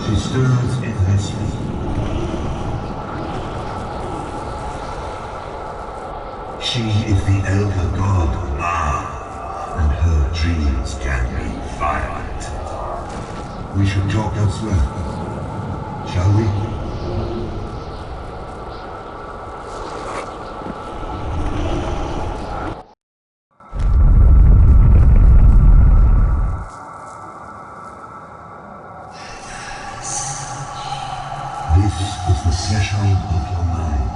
She stirs in her sleep. She is the elder god Ma, and her dreams can be violent. We should talk elsewhere, shall we? This is the threshold of your mind.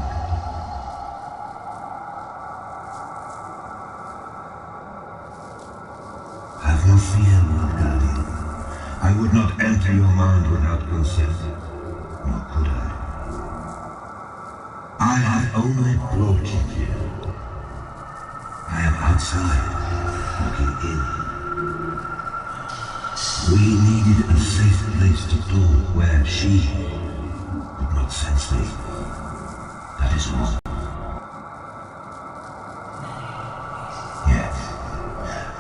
Have no fear, Lord Guardian. I would not enter your mind without consent, nor could I. I have only brought you here. I am outside, looking in. We needed a safe place to go where she could not sense me. That is all. Yes.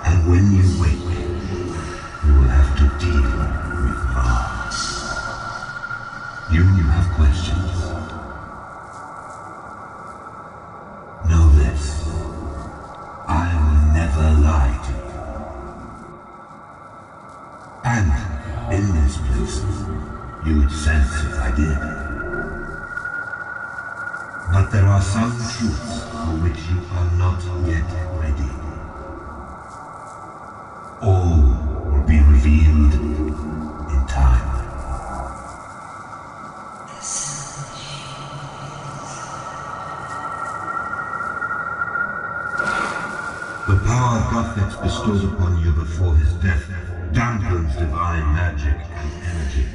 And when you wake, you will have to deal with Mars. You have questions. Know this. I will never lie to you. And in this place, you would sense if I did. But there are some truths for which you are not yet ready. All will be revealed in time. The power Jagex bestowed upon you before his death dampens divine magic and energy.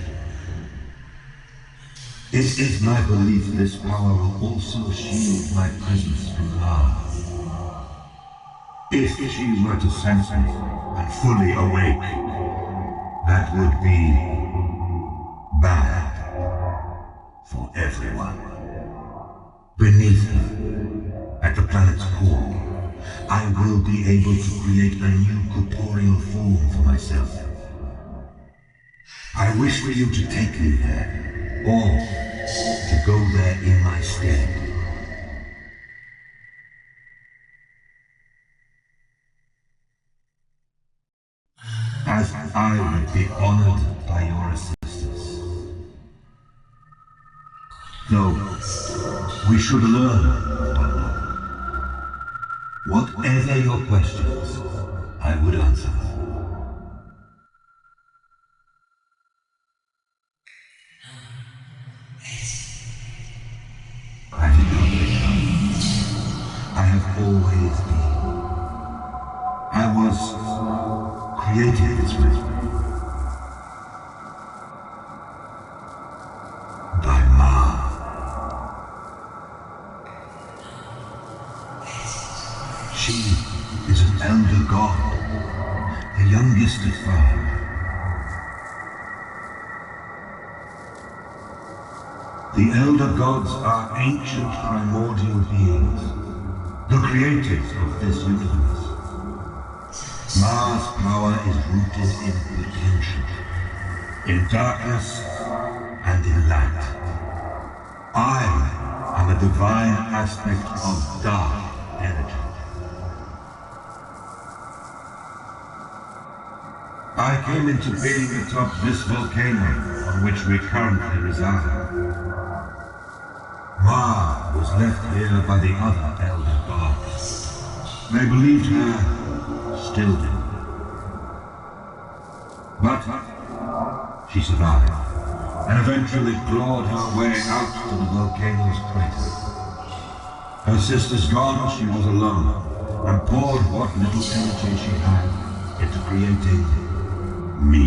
It is my belief this power will also shield my presence from Mars. If she were to sense me and fully awake, that would be bad for everyone. Beneath her, at the planet's core, I will be able to create a new corporeal form for myself. I wish for you to take me there, or to go there in my stead. As I would be honored by your assistance. Though, we should learn one another. Whatever your questions, I would answer. I did not become. I have always been. I was created this way. By Ma. She is an elder god, the youngest of five. The elder gods are ancient primordial beings, the creators of this universe. Mars' power is rooted in potential, in darkness and in light. I am a divine aspect of dark energy. I came into being atop this volcano on which we currently reside. Ma was left here by the other elder gods. They believed her, still do. But she survived, and eventually clawed her way out to the volcano's crater. Her sisters gone, she was alone, and poured what little energy she had into creating me.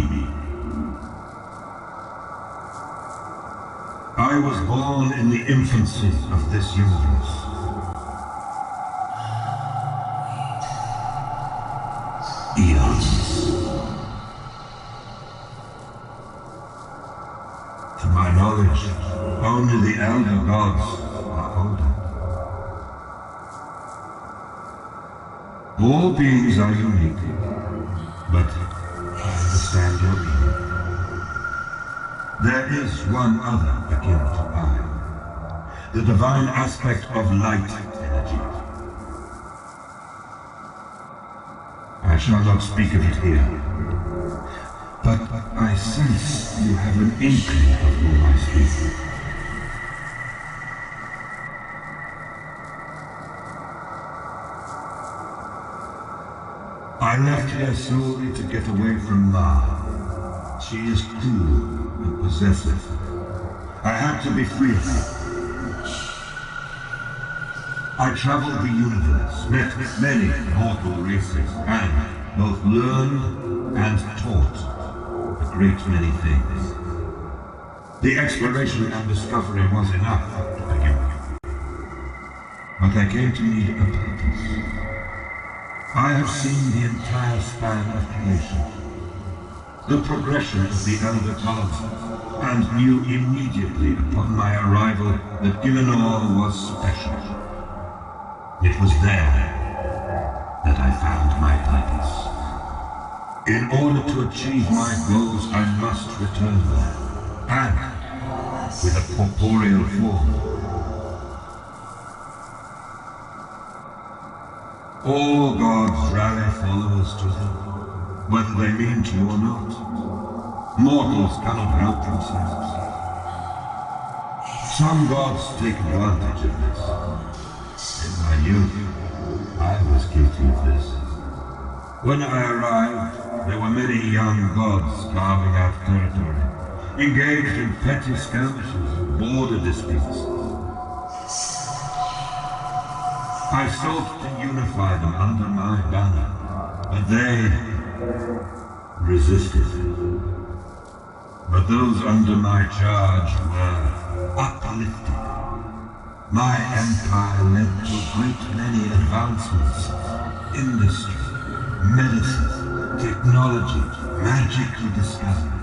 I was born in the infancy of this universe. Eons. To my knowledge, only the elder gods are older. All beings are unique, but I understand your meaning. There is one other akin to I, the divine aspect of light energy. I shall not speak of it here, but I sense you have an inkling of whom I speak. I left here solely to get away from Ma. She is cruel and possessive. I had to be free of her. I traveled the universe, met many mortal races, and both learned and taught a great many things. The exploration and discovery was enough to begin with. But I came to need a purpose. I have seen the entire span of creation, the progression of the elder gods, and knew immediately upon my arrival that Gillinor was special. It was there that I found my purpose. In order to achieve my goals, I must return there, and with a corporeal form. All gods rally followers to them, whether they mean to or not. Mortals cannot help themselves. Some gods take advantage of this. In my youth, I was guilty of this. When I arrived, there were many young gods carving out territory, engaged in petty skirmishes, border disputes. I sought to unify them under my banner, but they resisted. But those under my charge were uplifted. My empire led to a great many advancements. Industry, medicine, technology, magically discovered.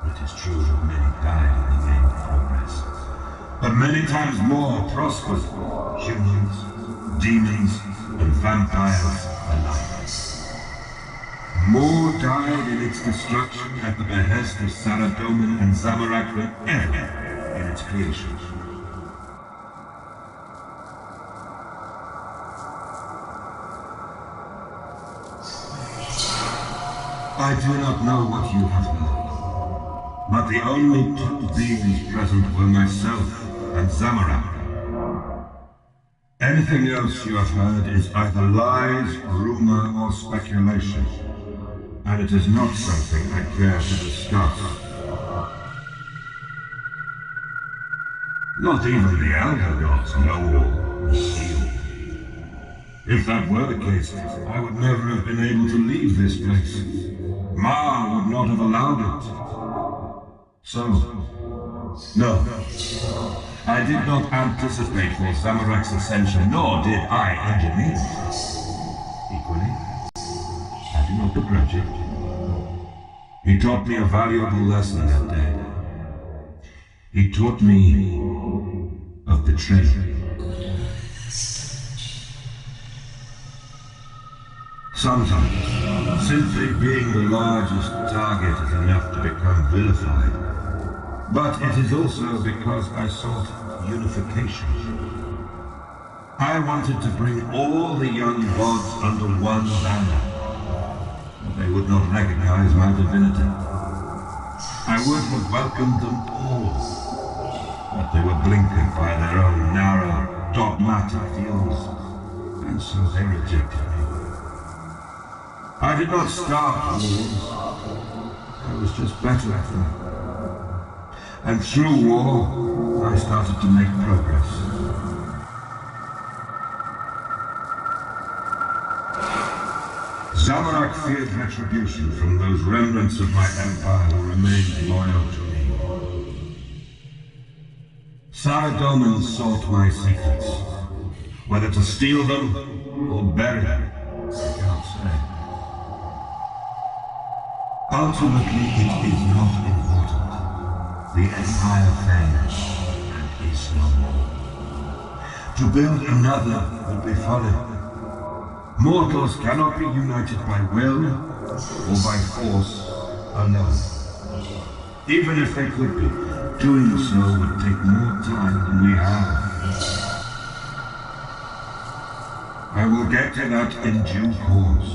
It is true that many died in the name of progress, but many times more prospered. Humans, demons, and vampires alike. More died in its destruction at the behest of Saradomin and Zamorak than ever in its creation. I do not know what you have heard, but the only two beings present were myself and Zamorak. Anything else you have heard is either lies, rumor, or speculation, and it is not something I care to discuss. Not even the elder gods know all the seal. If that were the case, I would never have been able to leave this place. Ma would not have allowed it. So, no. I did not anticipate for Zamorak's ascension, nor did I engineer it. Equally, I do not begrudge it. He taught me a valuable lesson that day. He taught me of betrayal. Sometimes, simply being the largest target is enough to become vilified. But it is also because I sought unification. I wanted to bring all the young gods under one banner. They would not recognize my divinity. I would have welcomed them all, but they were blinkered by their own narrow, dogmatic views, and so they rejected me. I did not start wars. I was just better at them. And through war, I started to make progress. Zamorak feared retribution from those remnants of my empire who remained loyal to me. Saradomin sought my secrets. Whether to steal them or bury them, I cannot say. Ultimately, it is not important. The empire fails and is no more. To build another would be folly. Mortals cannot be united by will or by force alone. Even if they could be, doing so would take more time than we have. I will get to that in due course.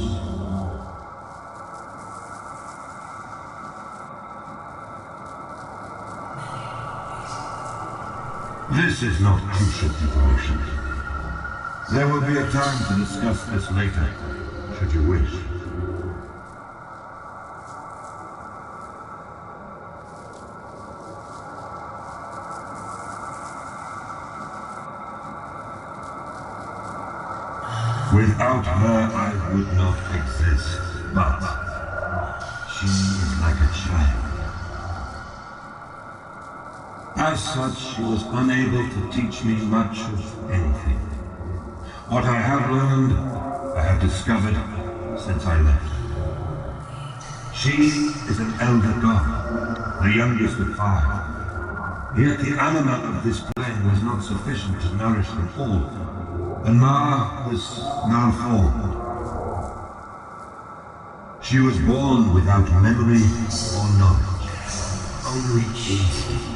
This is not crucial information. There will be a time to discuss this later, should you wish. Without her, I would not exist, but she is like a child. As such, she was unable to teach me much of anything. What I have learned, I have discovered since I left. She is an elder god, the youngest of 5. Yet the anima of this plane was not sufficient to nourish them all, and Ma was malformed. She was born without memory or knowledge, only instinct.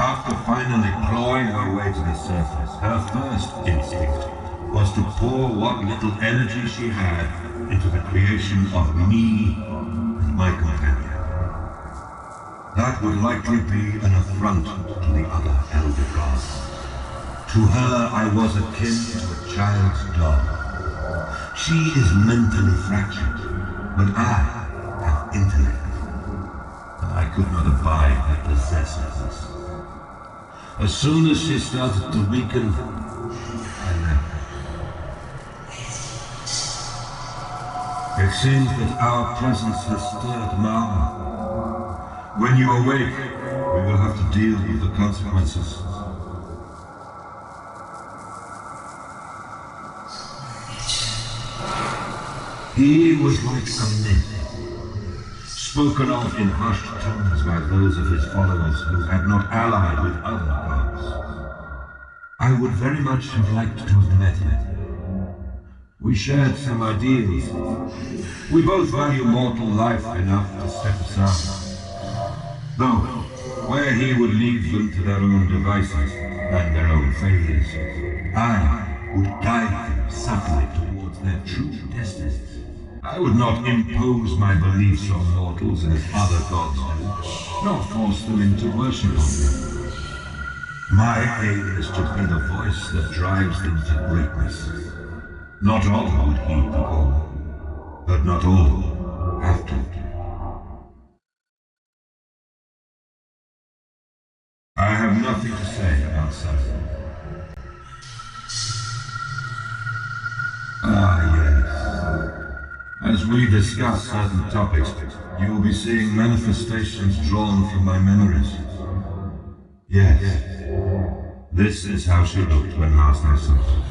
After finally clawing her way to the surface, her first instinct was to pour what little energy she had into the creation of me and my companion. That would likely be an affront to the other elder gods. To her, I was akin to a child's doll. She is mentally fractured, but I have intellect. I could not abide her possessiveness. As soon as she started to weaken, I left. It seems that our presence has stirred Ma. When you awake, we will have to deal with the consequences. He was like a myth, spoken of in hushed tones by those of his followers who had not allied with other gods. I would very much have liked to have met him. We shared some ideals. We both value mortal life enough to step aside. Though, where he would leave them to their own devices and their own failures, I would guide them subtly towards their true destinies. I would not impose my beliefs on mortals as other gods do, nor force them into worship of me. My aim is to be the voice that drives them to greatness. Not all would heed the call, but not all have to. I have nothing to say about suffering. Ah, yes. As we discuss certain topics, you will be seeing manifestations drawn from my memories. Yes, this is how she looked when last I saw her.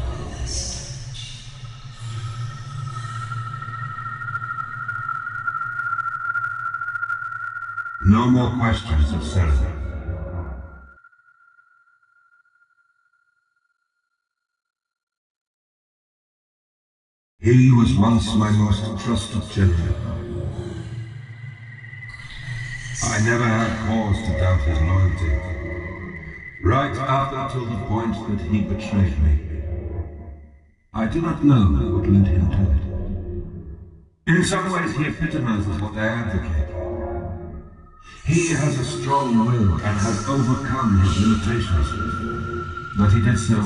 No more questions of ceremony. He was once my most trusted general. I never had cause to doubt his loyalty, right up until the point that he betrayed me. I do not know what led him to it. In some ways he epitomizes what I advocate. He has a strong will and has overcome his limitations, but he did so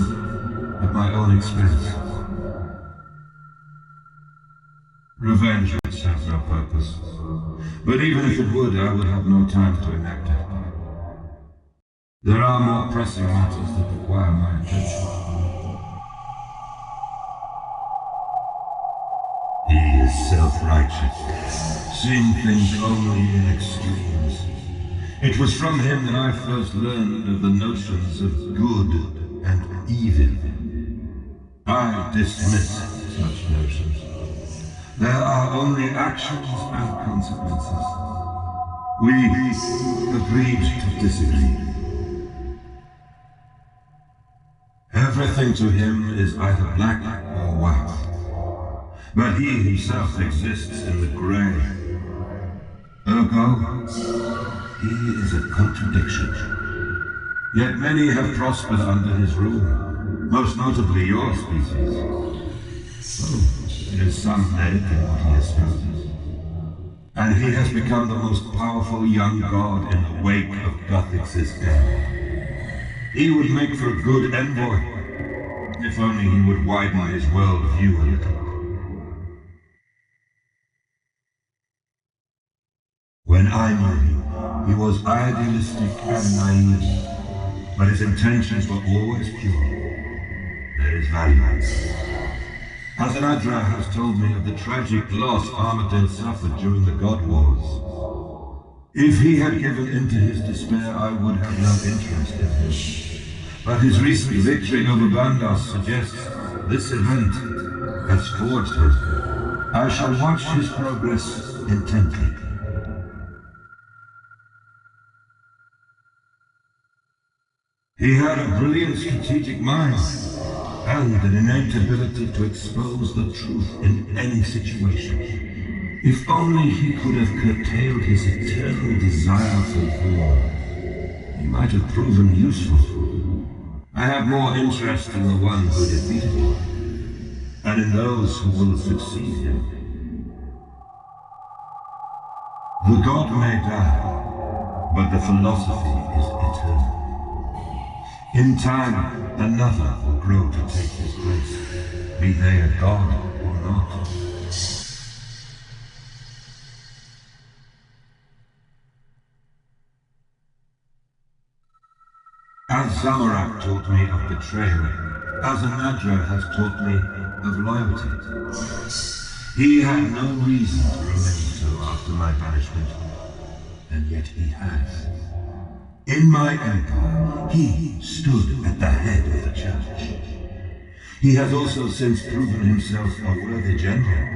at my own expense. Revenge would serve no purpose, but even if it would, I would have no time to enact it. There are more pressing matters that require my attention. He is self-righteous, seeing things only in extremes. It was from him that I first learned of the notions of good and evil. I dismiss such notions. There are only actions and consequences. We agreed to disagree. Everything to him is either black or white, but he himself exists in the grey. Ergo, He is a contradiction. Yet many have prospered under his rule, most notably your species. So, there is some merit in what he espouses. And he has become the most powerful young god in the wake of Gothix's end. He would make for a good envoy, if only he would widen his world view a little. When I knew him, he was idealistic and naive, but his intentions were always pure. There is value in it. As Anadra has told me of the tragic loss Armadale suffered during the God Wars. If he had given in to his despair, I would have no interest in him. But his recent victory over Bandas suggests this event has forged him. I shall watch his progress intently. He had a brilliant strategic mind, and an innate ability to expose the truth in any situation. If only he could have curtailed his eternal desire for war, he might have proven useful. I have more interest in the one who defeated him, and in those who will succeed him. The god may die, but the philosophy is eternal. In time, another will grow to take his place, be they a god or not. As Zamorak taught me of betrayal, as Anadra has taught me of loyalty. He had no reason to remain so after my banishment, and yet he has. In my empire, he stood at the head of the church. He has also since proven himself a worthy general.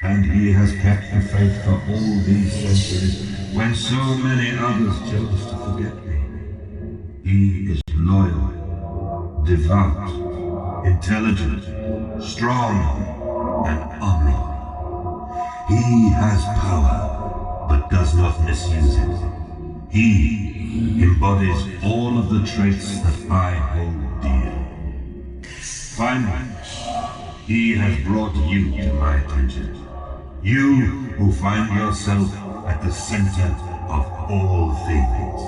And he has kept the faith for all these centuries, when so many others chose to forget me. He is loyal, devout, intelligent, strong, and honorable. He has power, but does not misuse it. He embodies all of the traits that I hold dear. Finally, he has brought you to my attention. You who find yourself at the center of all things.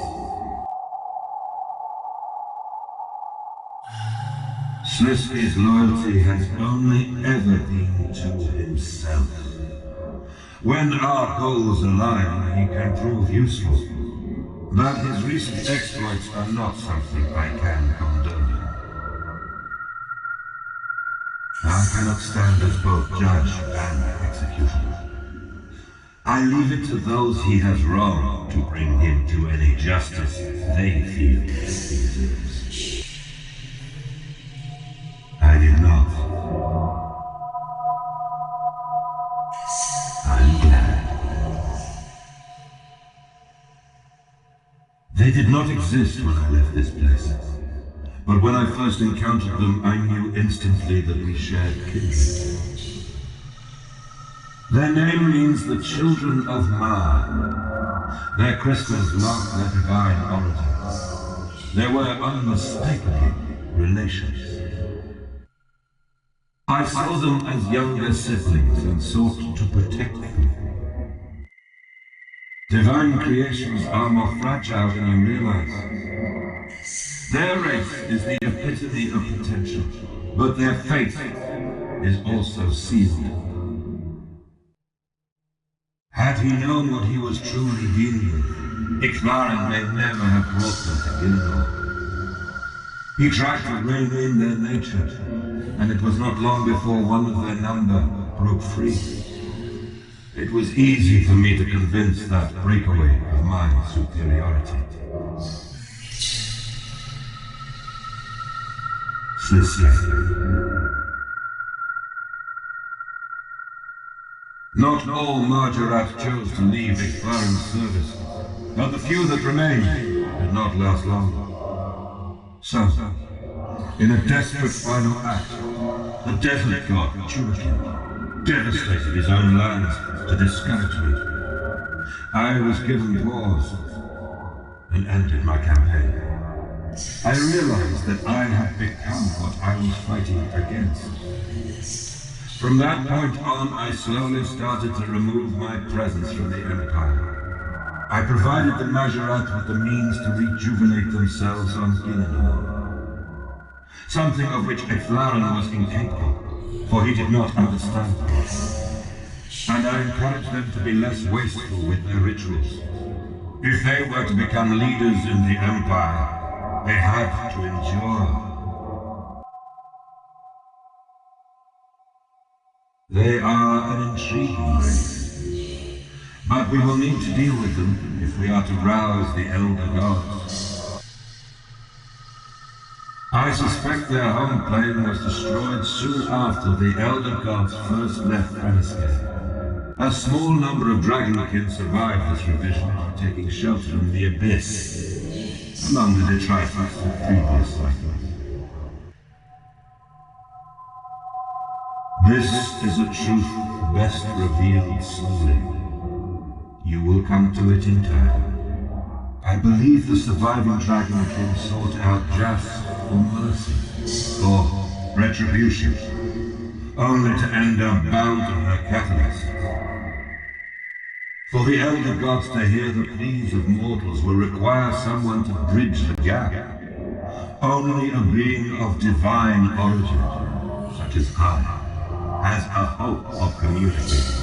Sliski's loyalty has only ever been to himself. When our goals align, he can prove useful. But his recent exploits are not something I can condone. I cannot stand as both judge and executioner. I leave it to those he has wronged to bring him to any justice they feel he deserves. I did not. I'm glad. They did not exist when I left this place. But when I first encountered them, I knew instantly that we shared kindred. Their name means the children of Ma. Their crystals mark their divine origins. They were unmistakably relations. I saw them as younger siblings and sought to protect them. Divine creations are more fragile than you realize. Their race is the epitome of potential, but their fate is also sealed. Had he known what he was truly dealing with, Ikvaran may never have brought them to Gilmore. He tried to rein in their nature, and it was not long before one of their number broke free. It was easy for me to convince that breakaway of my superiority. Sliski. Not all Marjarat chose to leave Ikvaran's service, but the few that remained did not last long. So, in a desperate final act, the desert god Churakin devastated his own lands to discourage me. I was given pause and ended my campaign. I realized that I had become what I was fighting against. From that point on, I slowly started to remove my presence from the Empire. I provided the Majorat with the means to rejuvenate themselves on Gillinor. Something of which Eflaron was incapable, for he did not understand them. And I encouraged them to be less wasteful with their rituals. If they were to become leaders in the Empire, they had to endure. They are an intriguing race, but we will need to deal with them if we are to rouse the Elder Gods. I suspect their home plane was destroyed soon after the Elder Gods first left RuneScape. A small number of Dragonkin survived this revision, taking shelter in the Abyss, among the detritus of previous cycles. This is a truth best revealed slowly. You will come to it in time. I believe the surviving Dragonkin sought out just for mercy, or retribution, only to end up bound to her catalyst. For the Elder Gods to hear the pleas of mortals will require someone to bridge the gap. Only a being of divine origin, such as I, has a hope of communicating.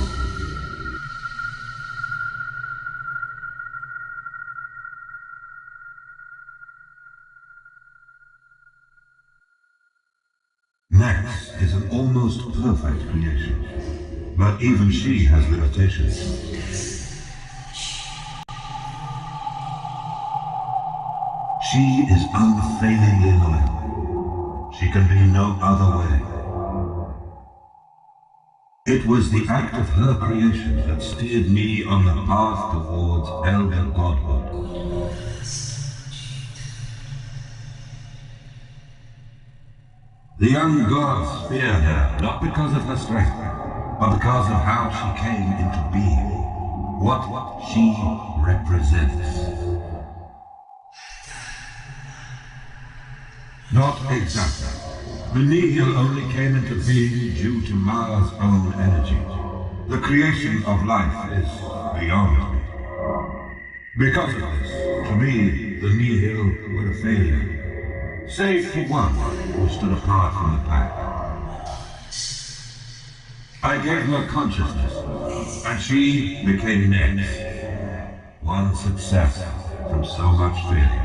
Next is an almost perfect creation, but even she has limitations. She is unfailingly loyal. She can be no other way. It was the act of her creation that steered me on the path towards Elder Godhood. The young gods fear her, not because of her strength, but because of how she came into being, what she represents. Not exactly. The nihil only came into being due to Mara's own energy. The creation of life is beyond me. Because of this, to me, the nihil were a failure. Save for one who stood apart from the pack. I gave her consciousness, and she became next. One success from so much failure.